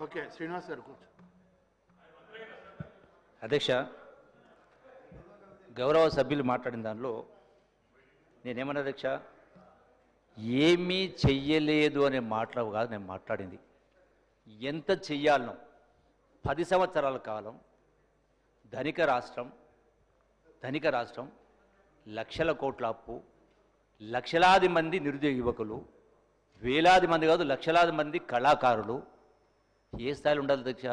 Okay Srinivas గారు కూర్చో. అధ్యక్ష, గౌరవ సభ్యులు మాట్లాడిన దానిలో నేనేమన్నా అధ్యక్ష, ఏమీ చెయ్యలేదు అనే మాటలు కాదు నేను మాట్లాడింది. ఎంత చెయ్యాలనో 10 సంవత్సరాల కాలం ధనిక రాష్ట్రం లక్షల కోట్ల అప్పు, లక్షలాది మంది నిరుద్యోగ యువకులు, వేలాది మంది కాదు లక్షలాది మంది కళాకారులు ఏ స్థాయిలో ఉండాలి అధ్యక్ష?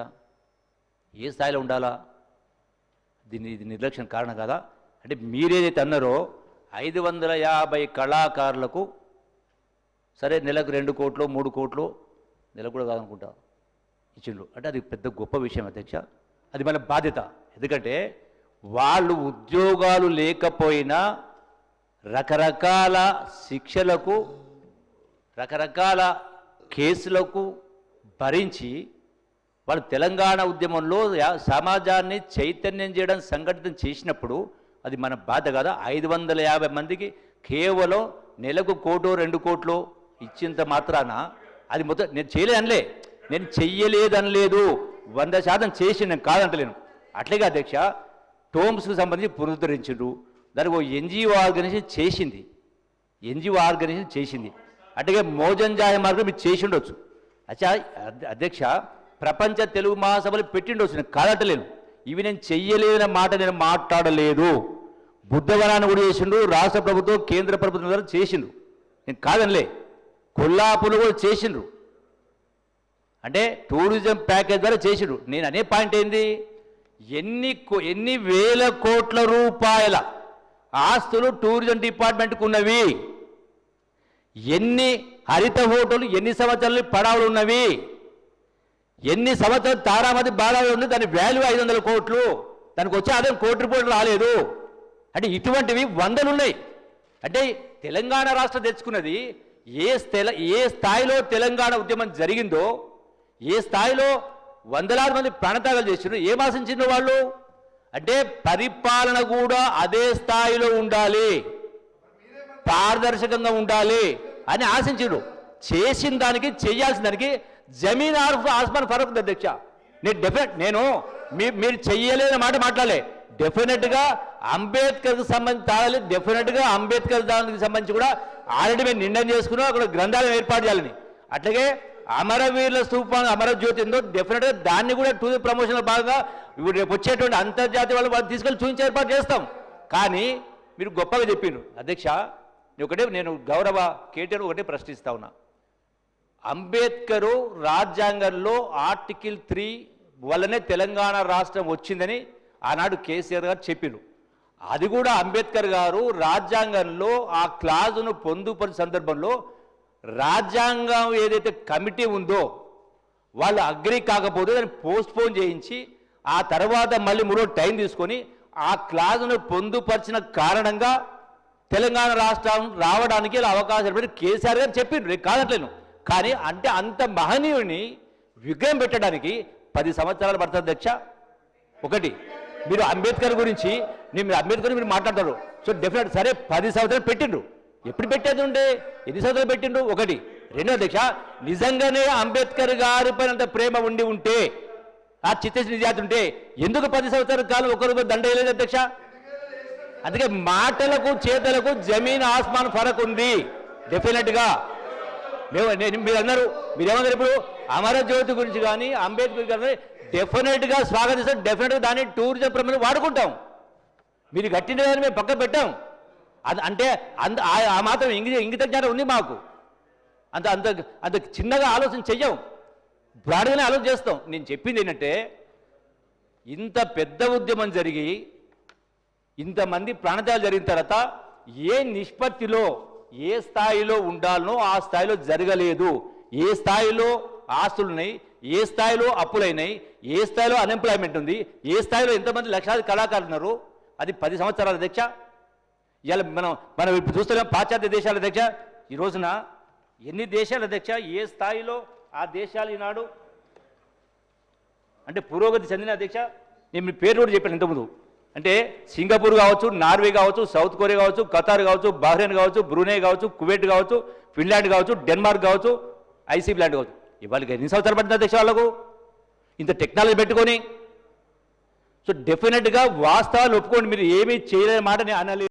ఏ స్థాయిలో ఉండాలా? ఇది నిర్లక్ష్యం కారణం కదా? అంటే మీరేదైతే అన్నారో 550 కళాకారులకు సరే నెలకు 2 కోట్లు 3 కోట్లు నెలకు కూడా కాదనుకుంటా ఇచ్చిండ్రు. అంటే అది పెద్ద గొప్ప విషయం అధ్యక్ష. అది మన బాధ్యత. ఎందుకంటే వాళ్ళు ఉద్యోగాలు లేకపోయినా రకరకాల శిక్షలకు రకరకాల కేసులకు భరించి వాళ్ళు తెలంగాణ ఉద్యమంలో సమాజాన్ని చైతన్యం చేయడం సంఘటితం చేసినప్పుడు అది మన బాధ్యత కదా. 550 మందికి కేవలం నెలకు 1 కోటో 2 కోట్లు ఇచ్చేంత మాత్రాన అది మొత్తం నేను చేయలేదనలే, నేను చెయ్యలేదనలేదు, 100% చేసి నేను కాదంటలేను. అట్లాగే అధ్యక్ష టోమ్స్కి సంబంధించి పునరుద్ధరించిండ్రు, దానికి ఒక ఎన్జిఓ ఆర్గనైజేషన్ చేసింది. అట్లాగే మోజంజాయ మార్గం మీరు చేసి ఉండొచ్చు. అచ్చా అధ్యక్ష, ప్రపంచ తెలుగు మహాసభలు పెట్టిండొచ్చు, నేను కాదంటలేను. ఇవి నేను చెయ్యలేదన్న మాట నేను మాట్లాడలేదు. బుద్ధవనాన్ని కూడా చేసిండు, రాష్ట్ర ప్రభుత్వం కేంద్ర ప్రభుత్వం ద్వారా చేసిండ్రు, నేను కాదనలే. కొల్లాపులు కూడా చేసిండ్రు, అంటే టూరిజం ప్యాకేజ్ ద్వారా చేసిండ్రు. నేను అనే పాయింట్ ఏంది, ఎన్ని వేల కోట్ల రూపాయల ఆస్తులు టూరిజం డిపార్ట్మెంట్కు ఉన్నవి, ఎన్ని హరిత హోటలు ఎన్ని సంవత్సరాలు పడావులు ఉన్నవి, ఎన్ని సంవత్సరాలు తారామతి బాడాలు ఉంది, దాని వాల్యూ 500 కోట్లు, దానికి వచ్చే ఆదాయం 1 కోటి రూపాయలు రాలేదు. అంటే ఇటువంటివి 100లు ఉన్నాయి. అంటే తెలంగాణ రాష్ట్రం తెచ్చుకున్నది ఏ స్థాయిలో తెలంగాణ ఉద్యమం జరిగిందో, ఏ స్థాయిలో వందలాది మంది ప్రాణత్యాగాలు చేసిండ్రు, ఏం ఆశించిండ్రు వాళ్ళు? అంటే పరిపాలన కూడా అదే స్థాయిలో ఉండాలి, పారదర్శకంగా ఉండాలి అని ఆశించిండ్రు. చేసిన దానికి చేయాల్సిన దానికి జమీన్ ఆస్మాన్ ఫరక్ ఉంది అధ్యక్ష. నేను మీరు చెయ్యలేని మాట మాట్లాడలే. డెఫినెట్గా అంబేద్కర్కి సంబంధించి డెఫినెట్గా అంబేద్కర్ దానికి సంబంధించి కూడా ఆల్రెడీ మేము నిర్ణయం చేసుకున్నాం, అక్కడ గ్రంథాలయం ఏర్పాటు చేయాలని. అట్లాగే అమరవీరుల స్థూపాన్ని అమరజ్యోతి ఉందో డెఫినెట్గా దాన్ని కూడా టూరిజం ప్రమోషన్లో భాగంగా ఇప్పుడు రేపు వచ్చేటువంటి అంతర్జాతీయ వాళ్ళు తీసుకెళ్ళి చూపించే ఏర్పాటు చేస్తాం. కానీ మీరు గొప్పగా చెప్పిండ్రు అధ్యక్ష. నేను గౌరవ కేటీఆర్ ఒకటే ప్రశ్నిస్తా ఉన్నా. అంబేద్కరు రాజ్యాంగంలో ఆర్టికల్ 3 వల్లనే తెలంగాణ రాష్ట్రం వచ్చిందని ఆనాడు కేసీఆర్ గారు చెప్పిరు. అది కూడా అంబేద్కర్ గారు రాజ్యాంగంలో ఆ క్లాజును పొందుపరిచిన సందర్భంలో రాజ్యాంగం ఏదైతే కమిటీ ఉందో వాళ్ళు అగ్రి కాకపోతే దాన్ని పోస్ట్పోన్ చేయించి ఆ తర్వాత మళ్ళీ 3 టైం తీసుకొని ఆ క్లాజును పొందుపరిచిన కారణంగా తెలంగాణ రాష్ట్రం రావడానికి అవకాశం పెట్టి కేసీఆర్ గారు చెప్పిండ్రు, నేను కాదట్లేను. కానీ అంటే అంత మహనీయుని విగ్రహం పెట్టడానికి 10 సంవత్సరాలు పడుతుంది అధ్యక్ష. ఒకటి మీరు అంబేద్కర్ గురించి మీరు మాట్లాడతారు. సో డెఫినెట్ సరే 10 సంవత్సరాలు పెట్టిండ్రు, ఎప్పుడు పెట్టేది ఉండే, ఎన్ని సంవత్సరాలు పెట్టిండ్రు? ఒకటి. రెండో అధ్యక్ష, నిజంగానే అంబేద్కర్ గారిపైన అంత ప్రేమ ఉండి ఉంటే, ఆ చిత్తశుద్ధి నిజాతి ఉంటే ఎందుకు 10 సంవత్సరాల కాలం ఒకరు దండ వేయలేదు అధ్యక్ష? అందుకే మాటలకు చేతలకు జమీన్ ఆస్మాన్ ఫరక్ ఉంది డెఫినెట్గా. మీరు అన్నారు, మీరేమన్నారు ఇప్పుడు అమరజ్యోతి గురించి కానీ అంబేద్కర్ గారిని డెఫినెట్గా స్వాగతిస్తాం, డెఫినెట్గా దాన్ని టూరిజం ప్రమేయం వాడుకుంటాం. మీరు కట్టినదని మేము పక్కన పెట్టాం. అంటే ఆ మాత్రం ఇంగిత జ్ఞానం ఉంది మాకు. అంత చిన్నగా ఆలోచన చెయ్యం, బ్రాడ్గానే ఆలోచన చేస్తాం. నేను చెప్పింది ఏంటంటే, ఇంత పెద్ద ఉద్యమం జరిగి ఇంతమంది ప్రాణత్యాగాలు జరిగిన తర్వాత ఏ నిష్పత్తిలో ఏ స్థాయిలో ఉండాలనో ఆ స్థాయిలో జరగలేదు. ఏ స్థాయిలో ఆస్తులున్నాయి, ఏ స్థాయిలో అప్పులైనాయి, ఏ స్థాయిలో అన్ఎంప్లాయ్మెంట్ ఉంది, ఏ స్థాయిలో ఎంతమంది లక్షలాది కళాకారులు ఉన్నారు, అది 10 సంవత్సరాల అధ్యక్ష. ఇవాళ మనం ఇప్పుడు చూస్తున్నాం పాశ్చాత్య దేశాల అధ్యక్ష. ఈ రోజున ఎన్ని దేశాల అధ్యక్ష, ఏ స్థాయిలో ఆ దేశాలు ఈనాడు అంటే పురోగతి చెందిన అధ్యక్ష. నేను మీ పేరు కూడా చెప్పాను ఇంతకుముందు. అంటే సింగపూర్ కావచ్చు, నార్వే కావచ్చు, సౌత్ కొరియా కావచ్చు, ఖతార్ కావచ్చు, బహ్రెయిన్ కావచ్చు, బ్రూనై కావచ్చు, కువైట్ కావచ్చు, ఫిన్లాండ్ కావచ్చు, డెన్మార్క్ కావచ్చు, ఐసీ ప్లాంట్ కావచ్చు. ఇవాళ ఎన్ని సంవత్సరాలు పడుతుంది అధ్యక్ష వాళ్ళకు ఇంత టెక్నాలజీ పెట్టుకొని? సో డెఫినెట్గా వాస్తవాలు ఒప్పుకోండి, మీరు ఏమీ చేయలేని మాట నేను అనలేదు.